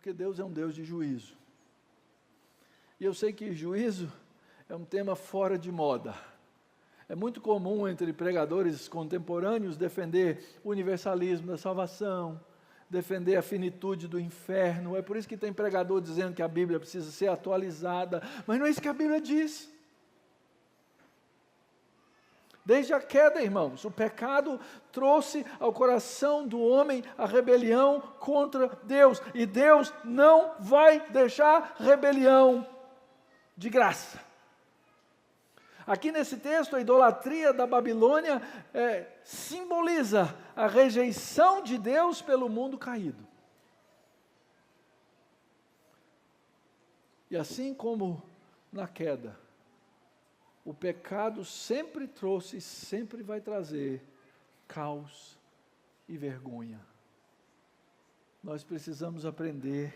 Porque Deus é um Deus de juízo. E eu sei que juízo é um tema fora de moda. É muito comum entre pregadores contemporâneos defender o universalismo da salvação, defender a finitude do inferno. É por isso que tem pregador dizendo que a Bíblia precisa ser atualizada, mas não é isso que a Bíblia diz. Desde a queda, irmãos, o pecado trouxe ao coração do homem a rebelião contra Deus, e Deus não vai deixar rebelião de graça. Aqui nesse texto, a idolatria da Babilônia simboliza a rejeição de Deus pelo mundo caído. E assim como na queda, o pecado sempre trouxe e sempre vai trazer caos e vergonha. Nós precisamos aprender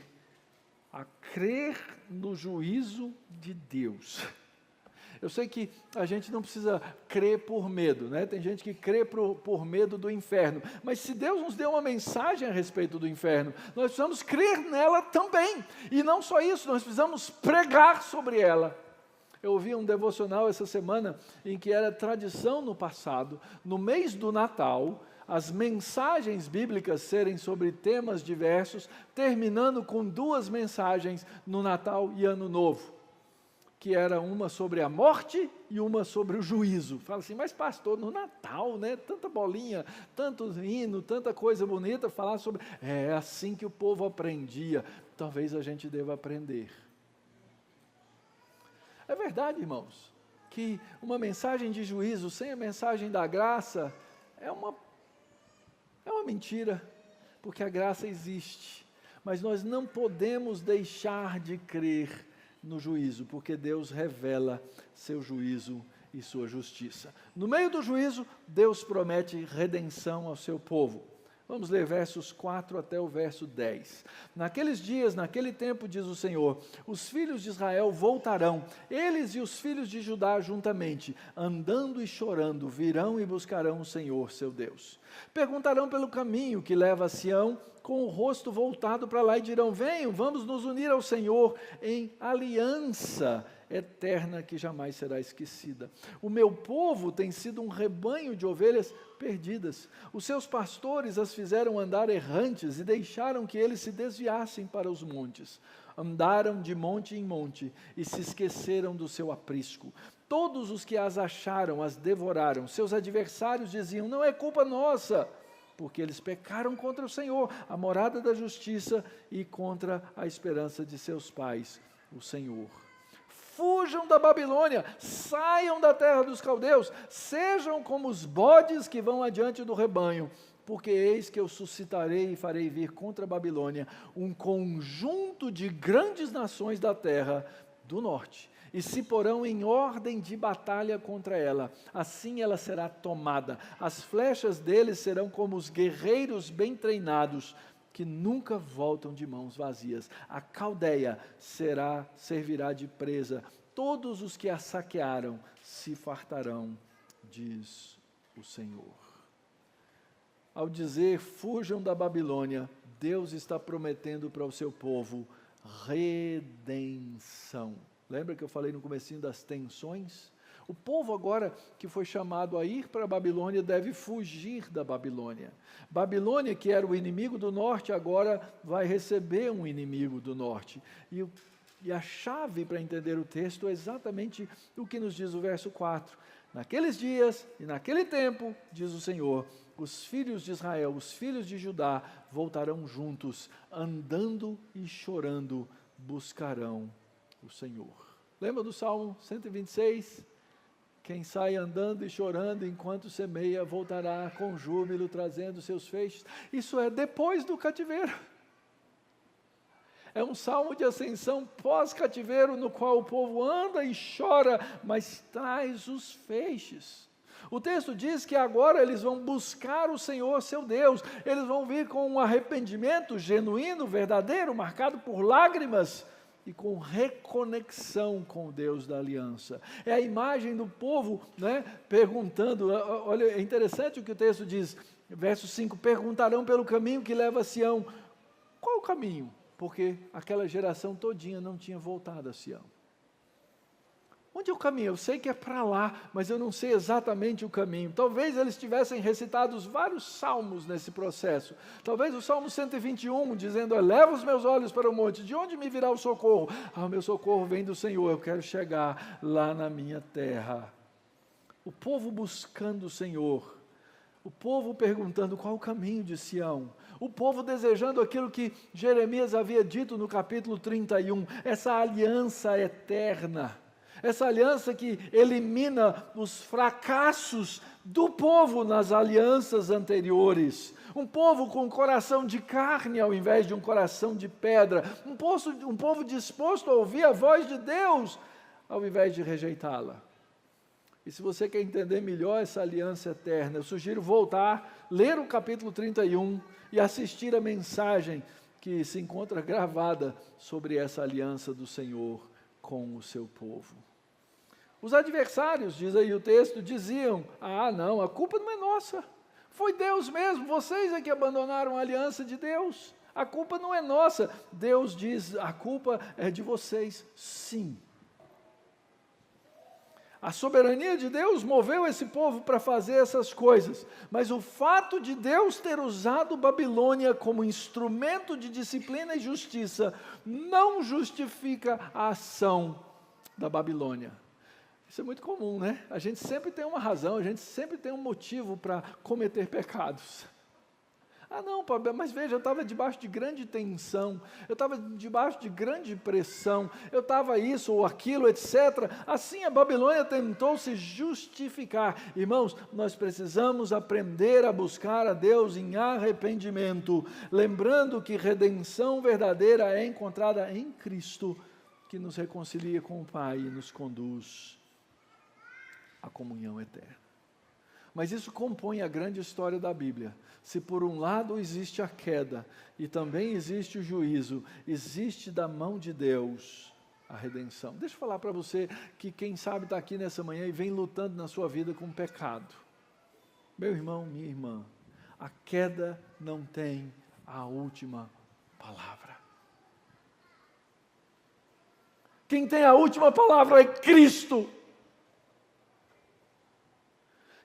a crer no juízo de Deus. Eu sei que a gente não precisa crer por medo, né? Tem gente que crê por medo do inferno. Mas se Deus nos deu uma mensagem a respeito do inferno, nós precisamos crer nela também. E não só isso, nós precisamos pregar sobre ela. Eu ouvi um devocional essa semana em que era tradição no passado, no mês do Natal, as mensagens bíblicas serem sobre temas diversos, terminando com 2 mensagens no Natal e Ano Novo, que era uma sobre a morte e uma sobre o juízo. Fala assim, mas pastor, no Natal, né? Tanta bolinha, tanto hino, tanta coisa bonita, falar sobre... É assim que o povo aprendia. Talvez a gente deva aprender. É verdade, irmãos, que uma mensagem de juízo sem a mensagem da graça é uma mentira, porque a graça existe, mas nós não podemos deixar de crer no juízo, porque Deus revela seu juízo e sua justiça. No meio do juízo, Deus promete redenção ao seu povo. Vamos ler versos 4 até o verso 10. Naqueles dias, naquele tempo, diz o Senhor, os filhos de Israel voltarão, eles e os filhos de Judá juntamente, andando e chorando, virão e buscarão o Senhor, seu Deus. Perguntarão pelo caminho que leva a Sião, com o rosto voltado para lá, e dirão, venham, vamos nos unir ao Senhor em aliança eterna que jamais será esquecida. O meu povo tem sido um rebanho de ovelhas perdidas. Os seus pastores as fizeram andar errantes e deixaram que eles se desviassem para os montes. Andaram de monte em monte e se esqueceram do seu aprisco. Todos os que as acharam as devoraram. Seus adversários diziam, não é culpa nossa, porque eles pecaram contra o Senhor, a morada da justiça, e contra a esperança de seus pais, o Senhor. Fujam da Babilônia, saiam da terra dos caldeus, sejam como os bodes que vão adiante do rebanho, porque eis que eu suscitarei e farei vir contra a Babilônia um conjunto de grandes nações da terra do norte, e se porão em ordem de batalha contra ela, assim ela será tomada, as flechas deles serão como os guerreiros bem treinados, que nunca voltam de mãos vazias. A Caldeia servirá de presa. Todos os que a saquearam se fartarão, diz o Senhor. Ao dizer, fujam da Babilônia, Deus está prometendo para o seu povo redenção. Lembra que eu falei no comecinho das tensões? O povo agora que foi chamado a ir para a Babilônia deve fugir da Babilônia. Babilônia, que era o inimigo do norte, agora vai receber um inimigo do norte. E a chave para entender o texto é exatamente o que nos diz o verso 4. Naqueles dias e naquele tempo, diz o Senhor, os filhos de Israel, os filhos de Judá voltarão juntos, andando e chorando, buscarão o Senhor. Lembra do Salmo 126? Quem sai andando e chorando enquanto semeia, voltará com júbilo, trazendo seus feixes. Isso é depois do cativeiro. É um salmo de ascensão pós-cativeiro, no qual o povo anda e chora, mas traz os feixes. O texto diz que agora eles vão buscar o Senhor, seu Deus. Eles vão vir com um arrependimento genuíno, verdadeiro, marcado por lágrimas, e com reconexão com o Deus da aliança. É a imagem do povo, né, perguntando, olha, é interessante o que o texto diz, verso 5, perguntarão pelo caminho que leva a Sião. Qual o caminho? porque aquela geração todinha não tinha voltado a Sião. Onde é o caminho? Eu sei que é para lá, mas eu não sei exatamente o caminho. Talvez eles tivessem recitado vários salmos nesse processo. Talvez o Salmo 121, dizendo: eleva os meus olhos para o monte, de onde me virá o socorro? O meu socorro vem do Senhor, eu quero chegar lá na minha terra. O povo buscando o Senhor, o povo perguntando qual o caminho de Sião, o povo desejando aquilo que Jeremias havia dito no capítulo 31, essa aliança eterna. Essa aliança que elimina os fracassos do povo nas alianças anteriores. Um povo com coração de carne ao invés de um coração de pedra. Um povo disposto a ouvir a voz de Deus ao invés de rejeitá-la. E se você quer entender melhor essa aliança eterna, eu sugiro voltar, ler o capítulo 31 e assistir a mensagem que se encontra gravada sobre essa aliança do Senhor com o seu povo. Os adversários, diz aí o texto, diziam: não, a culpa não é nossa, foi Deus mesmo, vocês é que abandonaram a aliança de Deus, a culpa não é nossa. Deus diz: a culpa é de vocês, sim. A soberania de Deus moveu esse povo para fazer essas coisas, mas o fato de Deus ter usado Babilônia como instrumento de disciplina e justiça não justifica a ação da Babilônia. Isso é muito comum, né? A gente sempre tem uma razão, a gente sempre tem um motivo para cometer pecados. Não, mas veja, eu estava debaixo de grande tensão, eu estava debaixo de grande pressão, eu estava isso ou aquilo, etc. Assim a Babilônia tentou se justificar. Irmãos, nós precisamos aprender a buscar a Deus em arrependimento, lembrando que redenção verdadeira é encontrada em Cristo, que nos reconcilia com o Pai e nos conduz à comunhão eterna. Mas isso compõe a grande história da Bíblia. Se por um lado existe a queda, e também existe o juízo, existe da mão de Deus a redenção. Deixa eu falar para você que quem sabe está aqui nessa manhã e vem lutando na sua vida com o pecado. Meu irmão, minha irmã, a queda não tem a última palavra. Quem tem a última palavra é Cristo.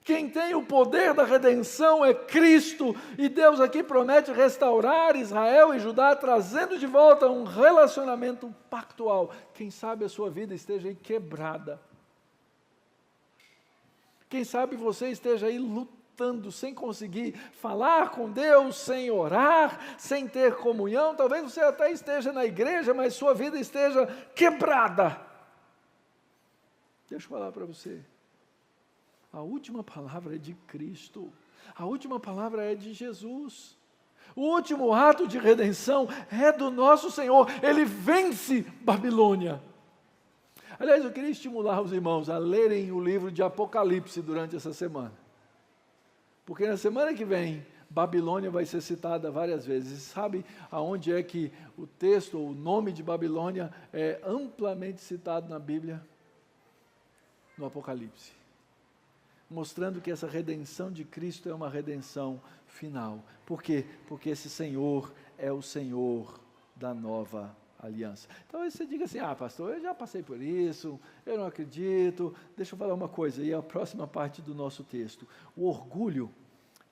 Quem tem o poder da redenção é Cristo, e Deus aqui promete restaurar Israel e Judá, trazendo de volta um relacionamento pactual. Quem sabe a sua vida esteja aí quebrada. Quem sabe você esteja aí lutando, sem conseguir falar com Deus, sem orar, sem ter comunhão. Talvez você até esteja na igreja, mas sua vida esteja quebrada. Deixa eu falar para você. A última palavra é de Cristo, a última palavra é de Jesus. O último ato de redenção é do nosso Senhor, Ele vence Babilônia. Aliás, eu queria estimular os irmãos a lerem o livro de Apocalipse durante essa semana, porque na semana que vem, Babilônia vai ser citada várias vezes. Sabe aonde é que o texto, o nome de Babilônia é amplamente citado na Bíblia? No Apocalipse. Mostrando que essa redenção de Cristo é uma redenção final. Por quê? Porque esse Senhor é o Senhor da nova aliança. Então você diga assim: pastor, eu já passei por isso, eu não acredito. Deixa eu falar uma coisa, e a próxima parte do nosso texto. O orgulho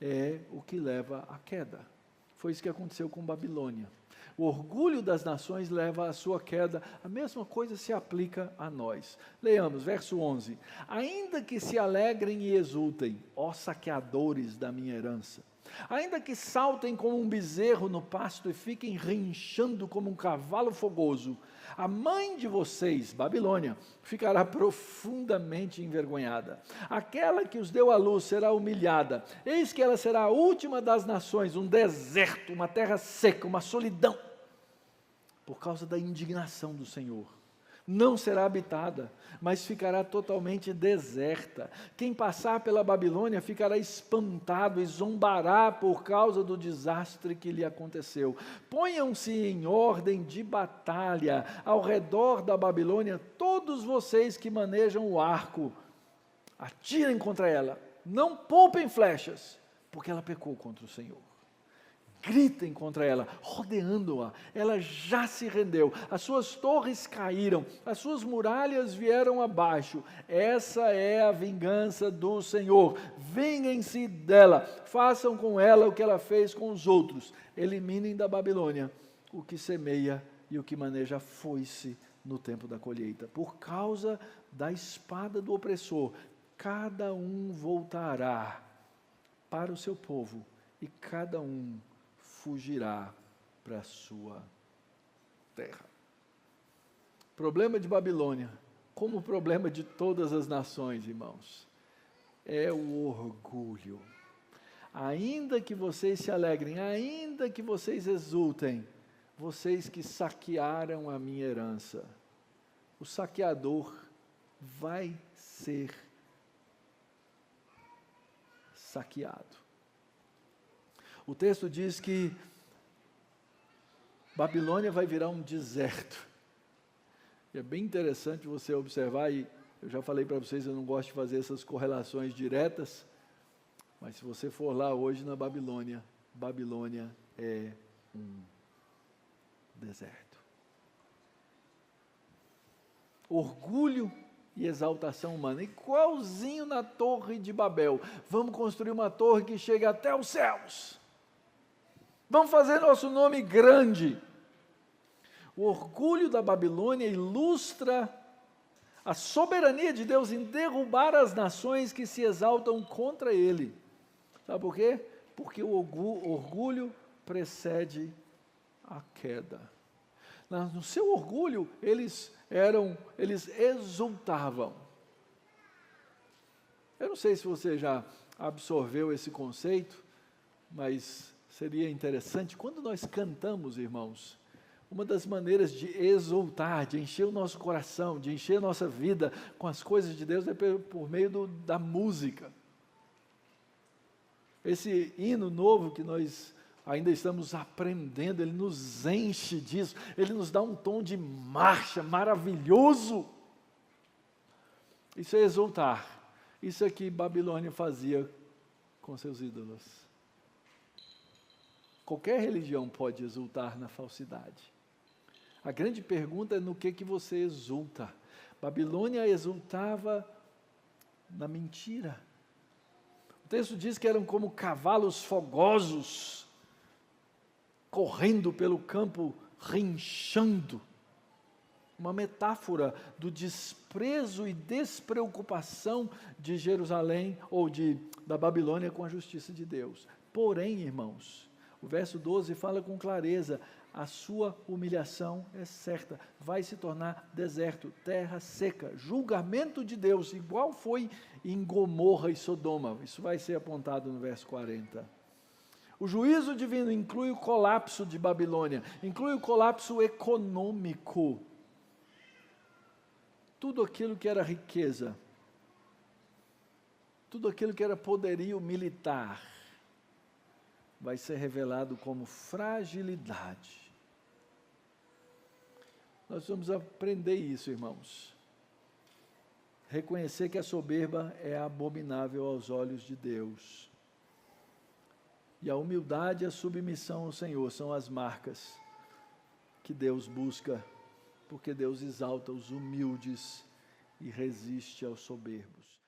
é o que leva à queda. Foi isso que aconteceu com Babilônia. O orgulho das nações leva à sua queda. A mesma coisa se aplica a nós. Leiamos, verso 11. Ainda que se alegrem e exultem, ó saqueadores da minha herança, ainda que saltem como um bezerro no pasto e fiquem rinchando como um cavalo fogoso, a mãe de vocês, Babilônia, ficará profundamente envergonhada. Aquela que os deu à luz será humilhada. Eis que ela será a última das nações, um deserto, uma terra seca, uma solidão, por causa da indignação do Senhor. Não será habitada, mas ficará totalmente deserta. Quem passar pela Babilônia ficará espantado e zombará por causa do desastre que lhe aconteceu. Ponham-se em ordem de batalha ao redor da Babilônia, todos vocês que manejam o arco. Atirem contra ela, não poupem flechas, porque ela pecou contra o Senhor. gritem contra ela, rodeando-a. Ela já se rendeu, as suas torres caíram, as suas muralhas vieram abaixo. Essa é a vingança do Senhor. Vinguem-se dela, façam com ela o que ela fez com os outros. Eliminem da Babilônia o que semeia e o que maneja a foice no tempo da colheita. Por causa da espada do opressor, cada um voltará para o seu povo e cada um fugirá para a sua terra. Problema de Babilônia, como o problema de todas as nações, irmãos, é o orgulho. Ainda que vocês se alegrem, ainda que vocês exultem, vocês que saquearam a minha herança, o saqueador vai ser saqueado. O texto diz que Babilônia vai virar um deserto. E é bem interessante você observar, e eu já falei para vocês, eu não gosto de fazer essas correlações diretas, mas se você for lá hoje na Babilônia, Babilônia é um deserto. Orgulho e exaltação humana, igualzinho na Torre de Babel. Vamos construir uma torre que chegue até os céus. Vamos fazer nosso nome grande. O orgulho da Babilônia ilustra a soberania de Deus em derrubar as nações que se exaltam contra ele. Sabe por quê? Porque o orgulho precede a queda. No seu orgulho, eles exultavam. Eu não sei se você já absorveu esse conceito, mas seria interessante, quando nós cantamos, irmãos, uma das maneiras de exultar, de encher o nosso coração, de encher a nossa vida com as coisas de Deus é por meio da música. Esse hino novo que nós ainda estamos aprendendo, ele nos enche disso, ele nos dá um tom de marcha maravilhoso. Isso é exultar. Isso é que Babilônia fazia com seus ídolos. Qualquer religião pode exultar na falsidade. A grande pergunta é no que você exulta. Babilônia exultava na mentira. O texto diz que eram como cavalos fogosos, correndo pelo campo, rinchando. Uma metáfora do desprezo e despreocupação de Jerusalém, ou da Babilônia com a justiça de Deus. Porém, irmãos, o verso 12 fala com clareza, a sua humilhação é certa, vai se tornar deserto, terra seca, julgamento de Deus, igual foi em Gomorra e Sodoma. Isso vai ser apontado no verso 40. O juízo divino inclui o colapso de Babilônia, inclui o colapso econômico. Tudo aquilo que era riqueza, tudo aquilo que era poderio militar, vai ser revelado como fragilidade. Nós vamos aprender isso, irmãos. Reconhecer que a soberba é abominável aos olhos de Deus. E a humildade e a submissão ao Senhor são as marcas que Deus busca, porque Deus exalta os humildes e resiste aos soberbos.